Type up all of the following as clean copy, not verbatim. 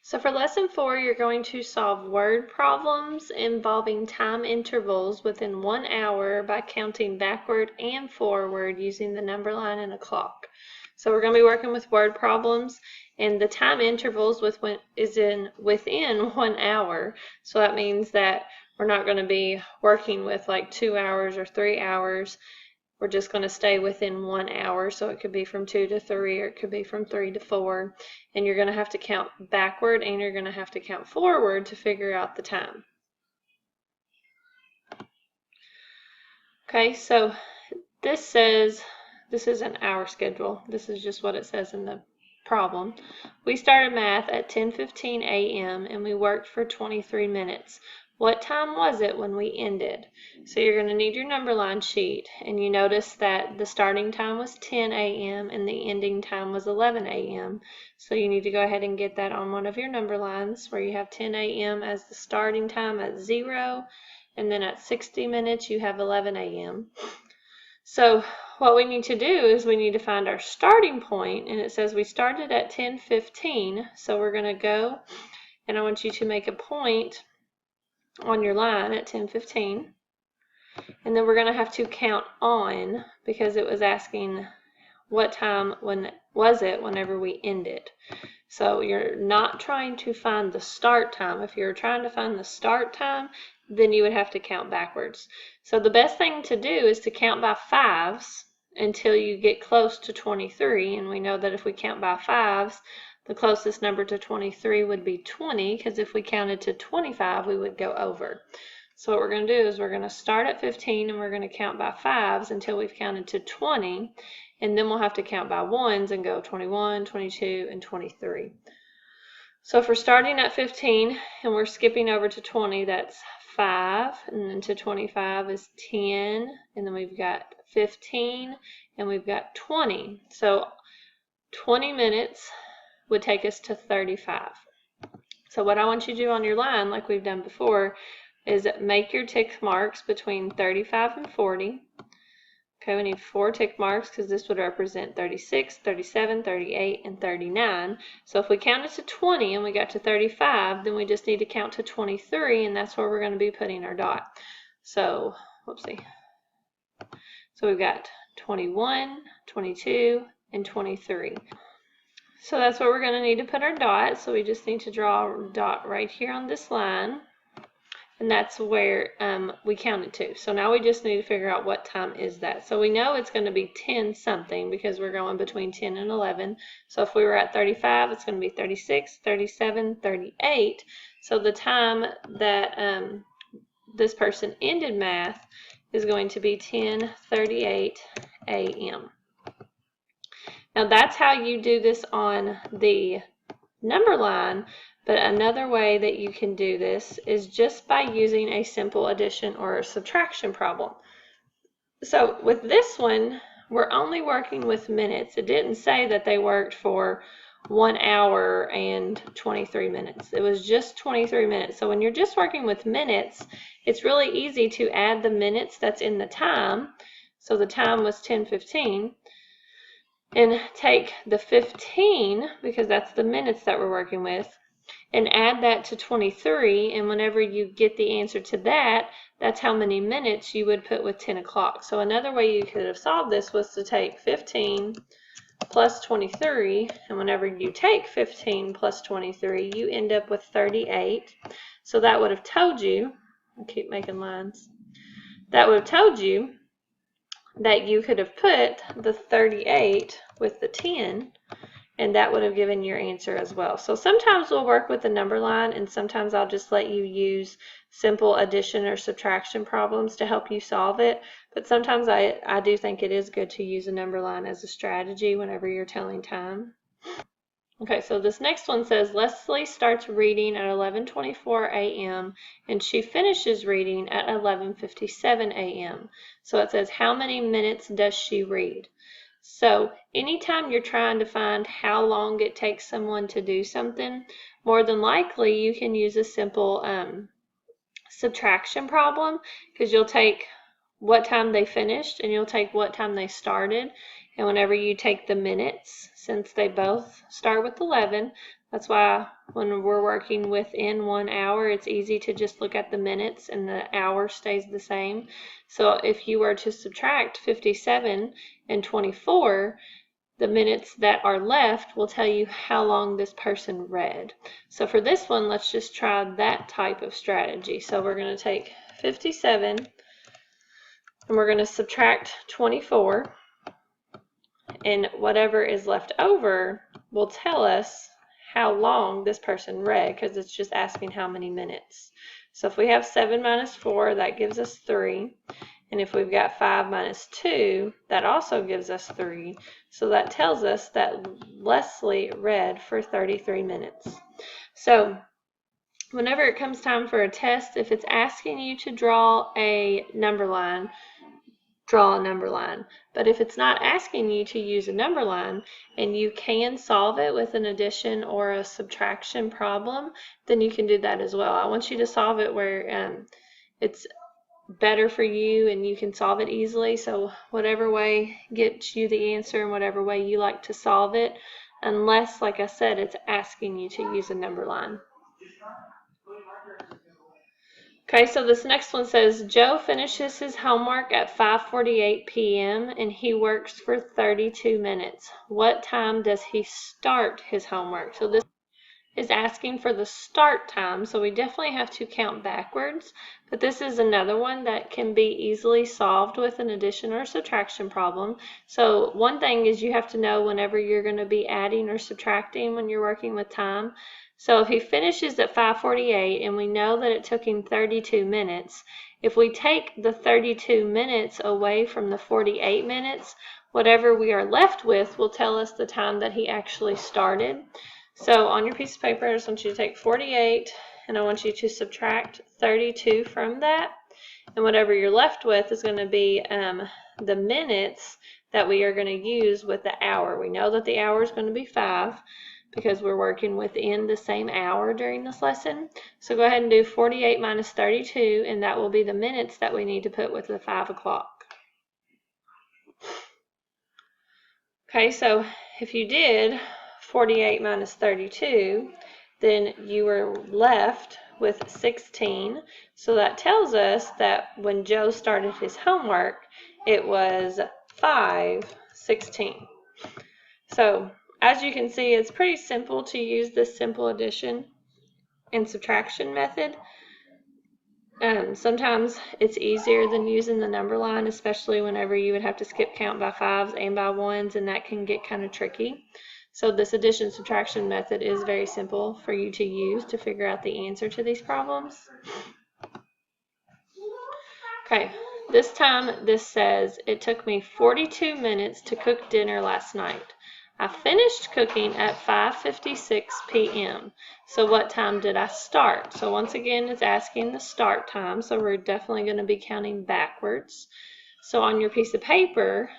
So for lesson 4, you're going to solve word problems involving time intervals within 1 hour by counting backward and forward using the number line and a clock. So we're going to be working with word problems, and the time intervals within 1 hour. So that means that we're not going to be working with like 2 hours or 3 hours. We're just going to stay within 1 hour, so it could be from 2 to 3, or it could be from 3 to 4, and you're going to have to count backward and you're going to have to count forward to figure out the time. Okay, so this says, this is an hour schedule. This is just what it says in the problem. We started math at 10:15 a.m. and we worked for 23 minutes. What time was it when we ended? So you're going to need your number line sheet, and you notice that the starting time was 10 a.m. and the ending time was 11 a.m. So you need to go ahead and get that on one of your number lines where you have 10 a.m. as the starting time at 0, and then at 60 minutes you have 11 a.m. So what we need to do is we need to find our starting point, and it says we started at 10:15, so we're going to go, and I want you to make a point on your line at 10:15, and then we're going to have to count on, because it was asking what time was it whenever we ended. So you're not trying to find the start time. If you're trying to find the start time, then you would have to count backwards. So the best thing to do is to count by fives until you get close to 23, and we know that if we count by fives, the closest number to 23 would be 20, because if we counted to 25, we would go over. So what we're going to do is we're going to start at 15 and we're going to count by fives until we've counted to 20, and then we'll have to count by ones and go 21, 22, and 23. So if we're starting at 15 and we're skipping over to 20, that's 5, and then to 25 is 10, and then we've got 15, and we've got 20. So 20 minutes would take us to 35. So what I want you to do on your line, like we've done before, is make your tick marks between 35 and 40. Okay, we need 4 tick marks because this would represent 36, 37, 38, and 39. So if we counted to 20 and we got to 35, then we just need to count to 23, and that's where we're going to be putting our dot. So, whoopsie. So we've got 21, 22, and 23. So that's where we're going to need to put our dot. So we just need to draw a dot right here on this line. And that's where we counted to. So now we just need to figure out what time is that. So we know it's going to be 10 something because we're going between 10 and 11. So if we were at 35, it's going to be 36, 37, 38. So the time that this person ended math is going to be 10:38 a.m. Now that's how you do this on the number line, but another way that you can do this is just by using a simple addition or a subtraction problem. So with this one, we're only working with minutes. It didn't say that they worked for 1 hour and 23 minutes. It was just 23 minutes. So when you're just working with minutes, it's really easy to add the minutes that's in the time. So the time was 10:15. And take the 15, because that's the minutes that we're working with, and add that to 23, and whenever you get the answer to that, that's how many minutes you would put with 10 o'clock. So another way you could have solved this was to take 15 plus 23, and whenever you take 15 plus 23, you end up with 38. So that would have told you, I keep making lines, that would have told you that you could have put the 38 with the 10, and that would have given your answer as well. So sometimes we'll work with the number line, and sometimes I'll just let you use simple addition or subtraction problems to help you solve it. But sometimes I do think it is good to use a number line as a strategy whenever you're telling time. Okay, so this next one says Leslie starts reading at 11:24 a.m. and she finishes reading at 11:57 a.m. So it says how many minutes does she read? So anytime you're trying to find how long it takes someone to do something, more than likely you can use a simple subtraction problem, because you'll take what time they finished and you'll take what time they started, and whenever you take the minutes, since they both start with 11, That's why when we're working within 1 hour, it's easy to just look at the minutes and the hour stays the same. So if you were to subtract 57 and 24, the minutes that are left will tell you how long this person read. So for this one, let's just try that type of strategy. So we're going to take 57 and we're going to subtract 24, and whatever is left over will tell us how long this person read, because it's just asking how many minutes. So if we have 7 minus 4, that gives us 3. And if we've got 5 minus 2, that also gives us 3. So that tells us that Leslie read for 33 minutes. So whenever it comes time for a test, if it's asking you to draw a number line, draw a number line. But if it's not asking you to use a number line and you can solve it with an addition or a subtraction problem, then you can do that as well. I want you to solve it where it's better for you and you can solve it easily. So whatever way gets you the answer and whatever way you like to solve it, unless, like I said, it's asking you to use a number line. Okay, so this next one says, Joe finishes his homework at 5:48 p.m. and he works for 32 minutes. What time does he start his homework? So this is asking for the start time, so we definitely have to count backwards, but this is another one that can be easily solved with an addition or subtraction problem. So one thing is you have to know whenever you're going to be adding or subtracting when you're working with time. So if he finishes at 5:48 and we know that it took him 32 minutes, if we take the 32 minutes away from the 48 minutes, whatever we are left with will tell us the time that he actually started. So on your piece of paper, I just want you to take 48 and I want you to subtract 32 from that. And whatever you're left with is going to be the minutes that we are going to use with the hour. We know that the hour is going to be 5 because we're working within the same hour during this lesson. So go ahead and do 48 minus 32, and that will be the minutes that we need to put with the 5 o'clock. Okay, so if you did 48 minus 32, then you were left with 16. So that tells us that when Joe started his homework, it was 5:16. So as you can see, it's pretty simple to use this simple addition and subtraction method. Sometimes it's easier than using the number line, especially whenever you would have to skip count by 5s and by 1s, and that can get kind of tricky. So this addition subtraction method is very simple for you to use to figure out the answer to these problems. Okay, this time this says, it took me 42 minutes to cook dinner last night. I finished cooking at 5:56 p.m. So what time did I start? So once again, it's asking the start time, so we're definitely going to be counting backwards. So on your piece of paper,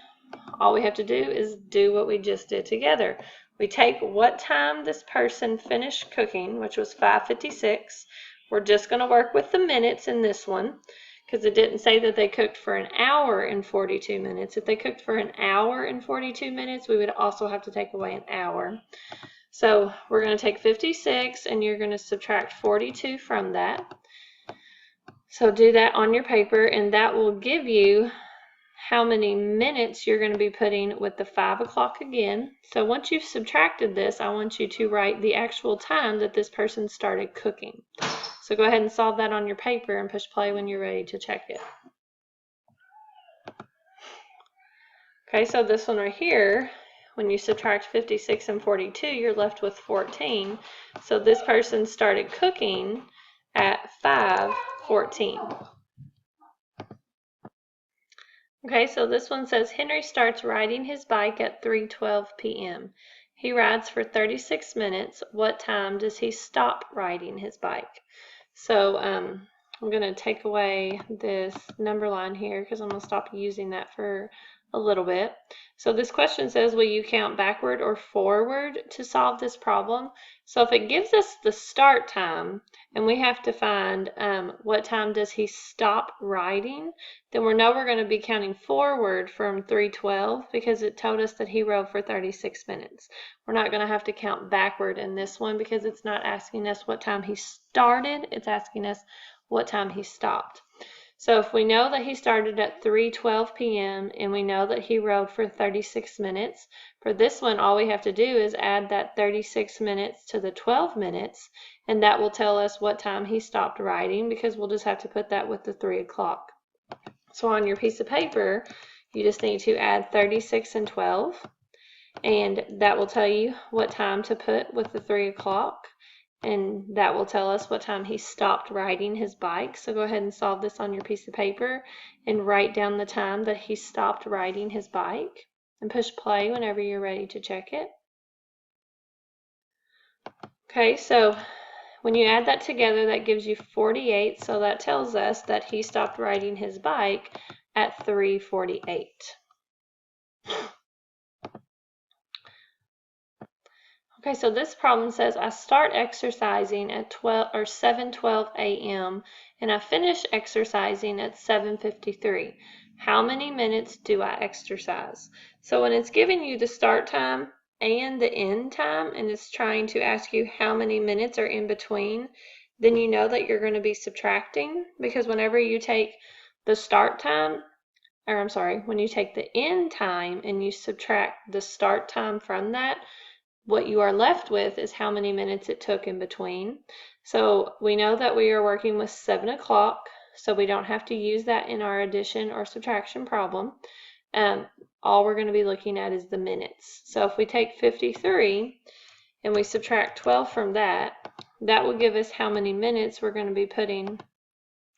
all we have to do is do what we just did together. We take what time this person finished cooking, which was 5:56. We're just going to work with the minutes in this one, because it didn't say that they cooked for an hour and 42 minutes. If they cooked for an hour and 42 minutes, we would also have to take away an hour. So we're going to take 56 and you're going to subtract 42 from that. So do that on your paper, and that will give you how many minutes you're going to be putting with the 5 o'clock again. So once you've subtracted this, I want you to write the actual time that this person started cooking. So go ahead and solve that on your paper and push play when you're ready to check it. Okay, so this one right here, when you subtract 56 and 42, you're left with 14. So this person started cooking at 5:14. Okay, so this one says Henry starts riding his bike at 3:12 p.m. He rides for 36 minutes. What time does he stop riding his bike? So I'm going to take away this number line here because I'm going to stop using that for a little bit. So this question says, will you count backward or forward to solve this problem? So if it gives us the start time and we have to find what time does he stop writing, then we know we're going to be counting forward from 3:12 because it told us that he wrote for 36 minutes. We're not going to have to count backward in this one because it's not asking us what time he started, it's asking us what time he stopped. So if we know that he started at 3:12 p.m. and we know that he wrote for 36 minutes, for this one all we have to do is add that 36 minutes to the 12 minutes, and that will tell us what time he stopped writing because we'll just have to put that with the 3 o'clock. So on your piece of paper, you just need to add 36 and 12, and that will tell you what time to put with the 3 o'clock. And that will tell us what time he stopped riding his bike. So go ahead and solve this on your piece of paper and write down the time that he stopped riding his bike and push play whenever you're ready to check it. Okay, so when you add that together, that gives you 48. So that tells us that he stopped riding his bike at 3:48. Okay, so this problem says I start exercising at 7:12 a.m. and I finish exercising at 7:53. How many minutes do I exercise? So when it's giving you the start time and the end time and it's trying to ask you how many minutes are in between, then you know that you're going to be subtracting, because whenever you take the start time, or I'm sorry, when you take the end time and you subtract the start time from that, what you are left with is how many minutes it took in between. So we know that we are working with 7 o'clock, so we don't have to use that in our addition or subtraction problem. All we're going to be looking at is the minutes. So if we take 53 and we subtract 12 from that, that will give us how many minutes we're going to be putting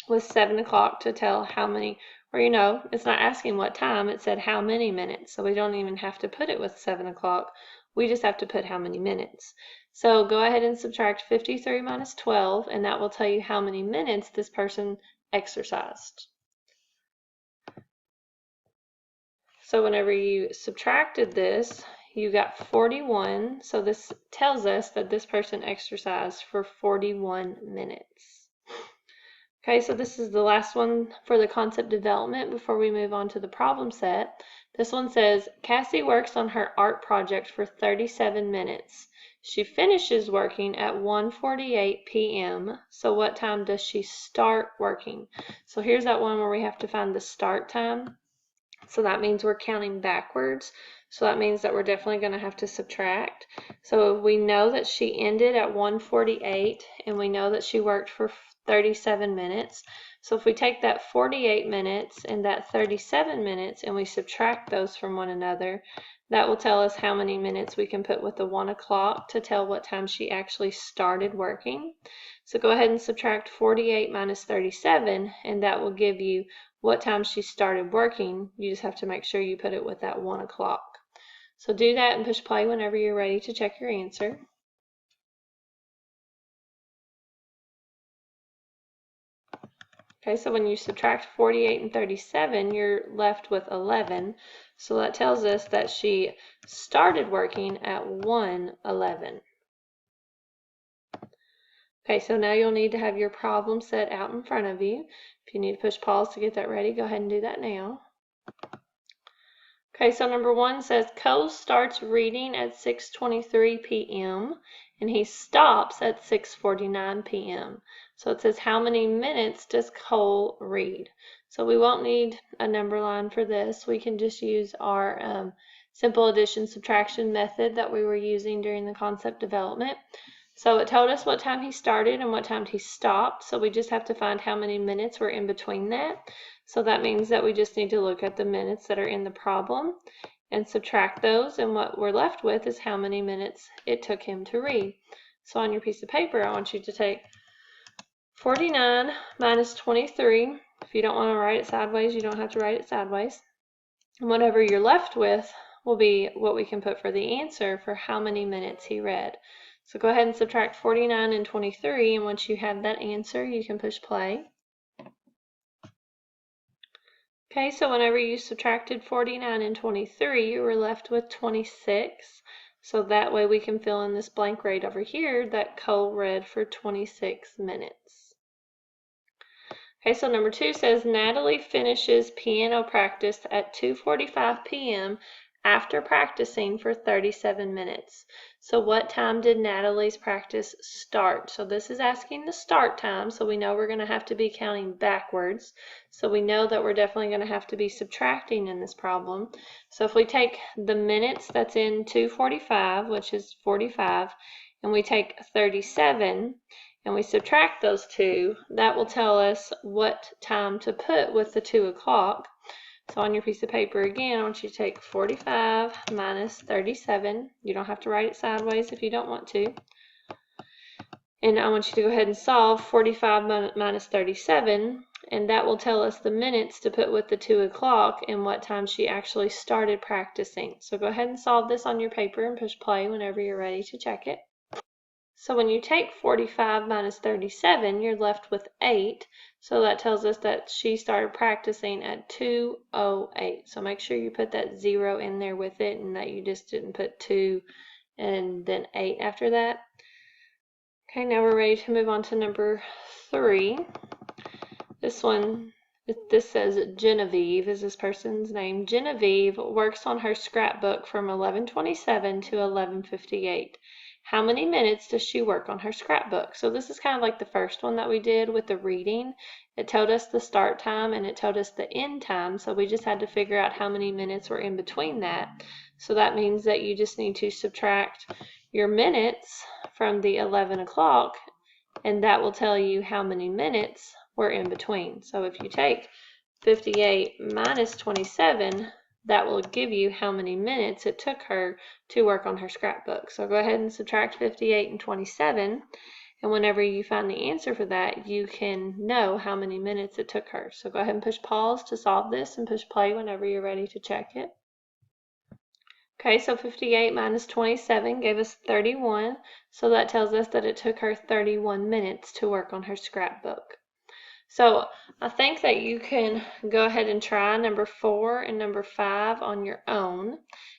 with 7 o'clock to tell how many, or it's not asking what time, it said how many minutes. So we don't even have to put it with 7 o'clock. We just have to put how many minutes. So go ahead and subtract 53 minus 12, and that will tell you how many minutes this person exercised. So whenever you subtracted this, you got 41. So this tells us that this person exercised for 41 minutes. Okay, so this is the last one for the concept development before we move on to the problem set. This one says, Cassie works on her art project for 37 minutes. She finishes working at 1:48 p.m. So what time does she start working? So here's that one where we have to find the start time. So that means we're counting backwards. So that means that we're definitely going to have to subtract. So we know that she ended at 1:48 and we know that she worked for 37 minutes. So if we take that 48 minutes and that 37 minutes and we subtract those from one another, that will tell us how many minutes we can put with the 1 o'clock to tell what time she actually started working. So go ahead and subtract 48 minus 37, and that will give you what time she started working. You just have to make sure you put it with that 1 o'clock. So do that and push play whenever you're ready to check your answer. Okay, so when you subtract 48 and 37, you're left with 11. So that tells us that she started working at 1:11. Okay, so now you'll need to have your problem set out in front of you. If you need to push pause to get that ready, go ahead and do that now. Okay, so number 1 says Cole starts reading at 6:23 p.m. and he stops at 6:49 p.m. So it says how many minutes does Cole read? So we won't need a number line for this. We can just use our simple addition subtraction method that we were using during the concept development. So it told us what time he started and what time he stopped. So we just have to find how many minutes were in between that. So that means that we just need to look at the minutes that are in the problem and subtract those, and what we're left with is how many minutes it took him to read. So on your piece of paper, I want you to take 49 minus 23. If you don't want to write it sideways, you don't have to write it sideways. And whatever you're left with will be what we can put for the answer for how many minutes he read. So go ahead and subtract 49 and 23, and once you have that answer, you can push play. Okay, so whenever you subtracted 49 and 23, you were left with 26. So that way we can fill in this blank right over here that Cole read for 26 minutes. Okay, so number 2 says Natalie finishes piano practice at 2:45 p.m. after practicing for 37 minutes. So what time did Natalie's practice start? So this is asking the start time, so we know we're going to have to be counting backwards. So we know that we're definitely going to have to be subtracting in this problem. So if we take the minutes that's in 2:45, which is 45, and we take 37, and we subtract those two, that will tell us what time to put with the 2 o'clock. So on your piece of paper again, I want you to take 45 minus 37. You don't have to write it sideways if you don't want to. And I want you to go ahead and solve 45 minus 37, and that will tell us the minutes to put with the 2 o'clock and what time she actually started practicing. So go ahead and solve this on your paper and push play whenever you're ready to check it. So when you take 45 minus 37, you're left with 8. So that tells us that she started practicing at 2:08. So make sure you put that 0 in there with it and that you just didn't put 2 and then 8 after that. Okay, now we're ready to move on to number 3. This says Genevieve is this person's name. Genevieve works on her scrapbook from 11:27 to 11:58. How many minutes does she work on her scrapbook? So this is kind of like the first one that we did with the reading. It told us the start time and it told us the end time, so we just had to figure out how many minutes were in between that. So that means that you just need to subtract your minutes from the 11 o'clock, and that will tell you how many minutes were in between. So if you take 58 minus 27, that will give you how many minutes it took her to work on her scrapbook. So go ahead and subtract 58 and 27, and whenever you find the answer for that, you can know how many minutes it took her. So go ahead and push pause to solve this and push play whenever you're ready to check it. Okay, so 58 minus 27 gave us 31, so that tells us that it took her 31 minutes to work on her scrapbook. So I think that you can go ahead and try number 4 and number 5 on your own.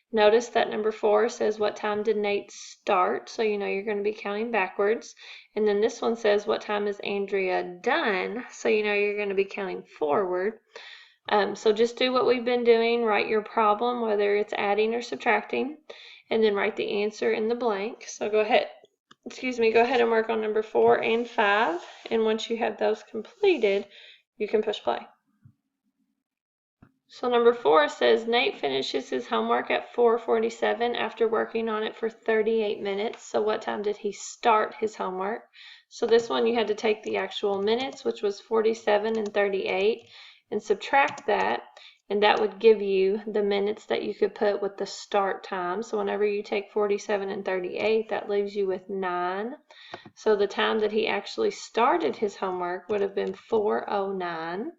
Notice that number 4 says what time did Nate start, so you know you're going to be counting backwards. And then this one says what time is Andrea done, so you know you're going to be counting forward. So just do what we've been doing, write your problem, whether it's adding or subtracting, and then write the answer in the blank. So go ahead and work on number 4 and 5, and once you have those completed, you can push play. So number 4 says Nate finishes his homework at 4:47 after working on it for 38 minutes. So what time did he start his homework? So this one you had to take the actual minutes, which was 47 and 38, and subtract that, and that would give you the minutes that you could put with the start time. So whenever you take 47 and 38, that leaves you with 9. So the time that he actually started his homework would have been 4:09.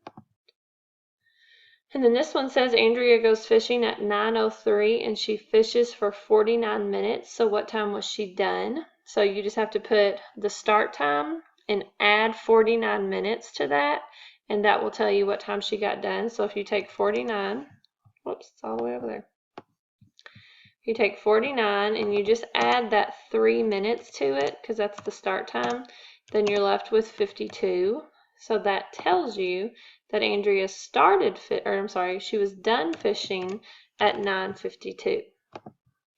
And then this one says Andrea goes fishing at 9:03 and she fishes for 49 minutes. So what time was she done? So you just have to put the start time and add 49 minutes to that, and that will tell you what time she got done. So if you take 49, whoops, it's all the way over there. You take 49 and you just add that 3 minutes to it because that's the start time, then you're left with 52. So that tells you that Andrea she was done fishing at 9:52.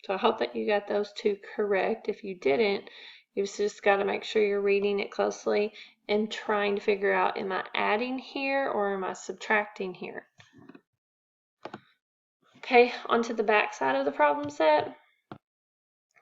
So I hope that you got those two correct. If you didn't, you've just got to make sure you're reading it closely and trying to figure out, am I adding here or am I subtracting here? Okay, onto the back side of the problem set.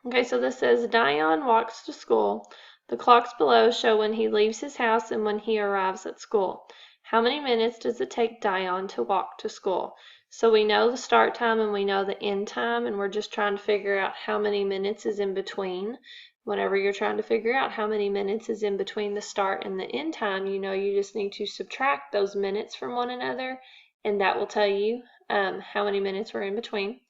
Okay, so this says Dion walks to school. The clocks below show when he leaves his house and when he arrives at school. How many minutes does it take Dion to walk to school? So we know the start time and we know the end time, and we're just trying to figure out how many minutes is in between. Whenever you're trying to figure out how many minutes is in between the start and the end time, you know you just need to subtract those minutes from one another, and that will tell you how many minutes were in between.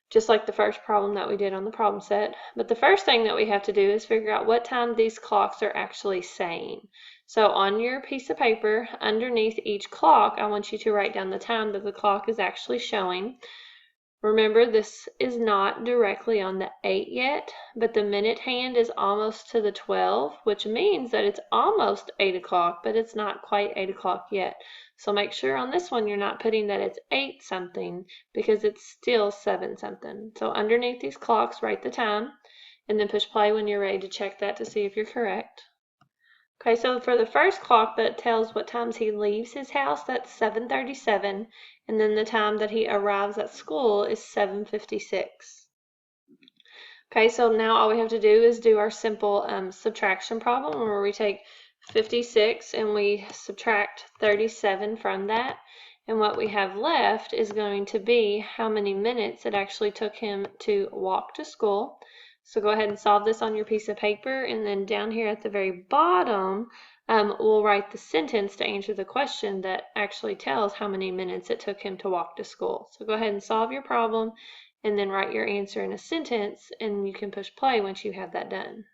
just like the first problem that we did on the problem set. But the first thing that we have to do is figure out what time these clocks are actually saying. So on your piece of paper, underneath each clock, I want you to write down the time that the clock is actually showing. Remember, this is not directly on the 8 yet, but the minute hand is almost to the 12, which means that it's almost 8 o'clock, but it's not quite 8 o'clock yet. So make sure on this one you're not putting that it's 8 something, because it's still 7 something. So underneath these clocks, write the time, and then push play when you're ready to check that to see if you're correct. Okay, so for the first clock that tells what times he leaves his house, that's 7:37, and then the time that he arrives at school is 7:56. Okay, so now all we have to do is do our simple subtraction problem where we take 56 and we subtract 37 from that, and what we have left is going to be how many minutes it actually took him to walk to school. So go ahead and solve this on your piece of paper, and then down here at the very bottom, we'll write the sentence to answer the question that actually tells how many minutes it took him to walk to school. So go ahead and solve your problem, and then write your answer in a sentence, and you can push play once you have that done.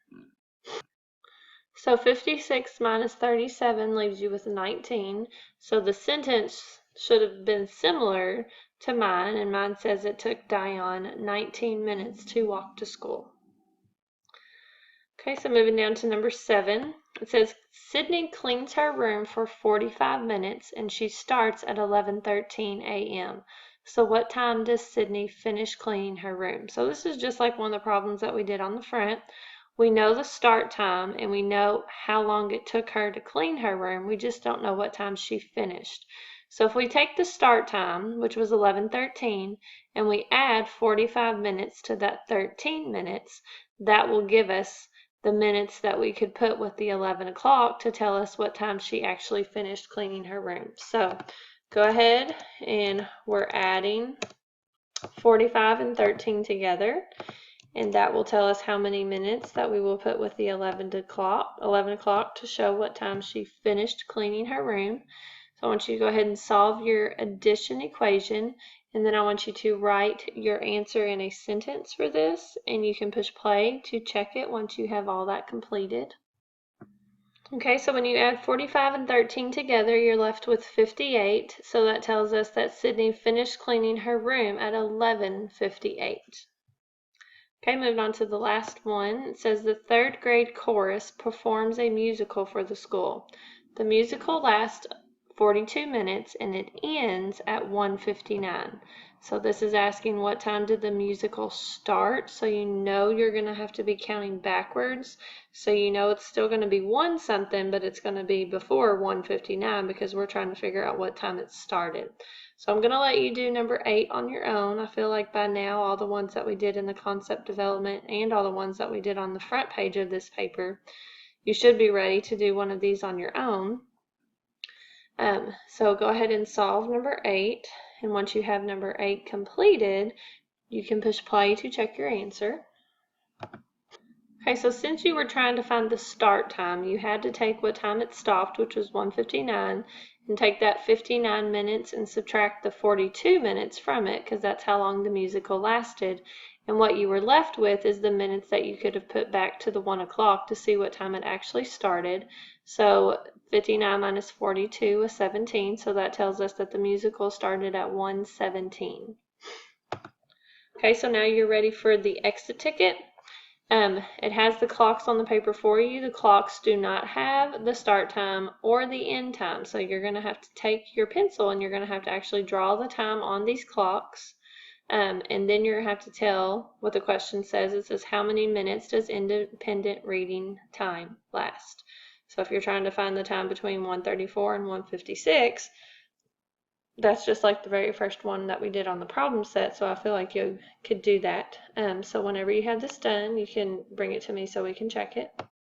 So 56 minus 37 leaves you with 19. So the sentence should have been similar to mine, and mine says it took Dion 19 minutes to walk to school. Okay, so moving down to number 7, it says Sydney cleans her room for 45 minutes and she starts at 11:13 a.m. So what time does Sydney finish cleaning her room? So this is just like one of the problems that we did on the front. We know the start time and we know how long it took her to clean her room. We just don't know what time she finished. So if we take the start time, which was 11:13, and we add 45 minutes to that 13 minutes, that will give us the minutes that we could put with the 11 o'clock to tell us what time she actually finished cleaning her room. So go ahead, and we're adding 45 and 13 together, and that will tell us how many minutes that we will put with the 11 o'clock to show what time she finished cleaning her room. So I want you to go ahead and solve your addition equation, and then I want you to write your answer in a sentence for this, and you can push play to check it once you have all that completed. Okay, so when you add 45 and 13 together, you're left with 58. So that tells us that Sydney finished cleaning her room at 11:58. Okay, moving on to the last one. It says the 3rd grade chorus performs a musical for the school. The musical lasts 42 minutes and it ends at 1:59. So this is asking what time did the musical start, so you know you're going to have to be counting backwards. So you know it's still going to be 1 something, but it's going to be before 1:59 because we're trying to figure out what time it started. So I'm going to let you do number 8 on your own. I feel like by now all the ones that we did in the concept development and all the ones that we did on the front page of this paper, you should be ready to do one of these on your own. So go ahead and solve number 8, and once you have number 8 completed, you can push play to check your answer. Okay, so since you were trying to find the start time, you had to take what time it stopped, which was 1:59, and take that 59 minutes and subtract the 42 minutes from it, because that's how long the musical lasted. And what you were left with is the minutes that you could have put back to the 1 o'clock to see what time it actually started. So 59 minus 42 was 17, so that tells us that the musical started at 1:17. Okay, so now you're ready for the exit ticket. It has the clocks on the paper for you. The clocks do not have the start time or the end time, so you're going to have to take your pencil and you're going to have to actually draw the time on these clocks. And then you're going to have to tell what the question says. It says, how many minutes does independent reading time last? So if you're trying to find the time between 1:34 and 1:56, that's just like the very first one that we did on the problem set, so I feel like you could do that. So whenever you have this done, you can bring it to me so we can check it.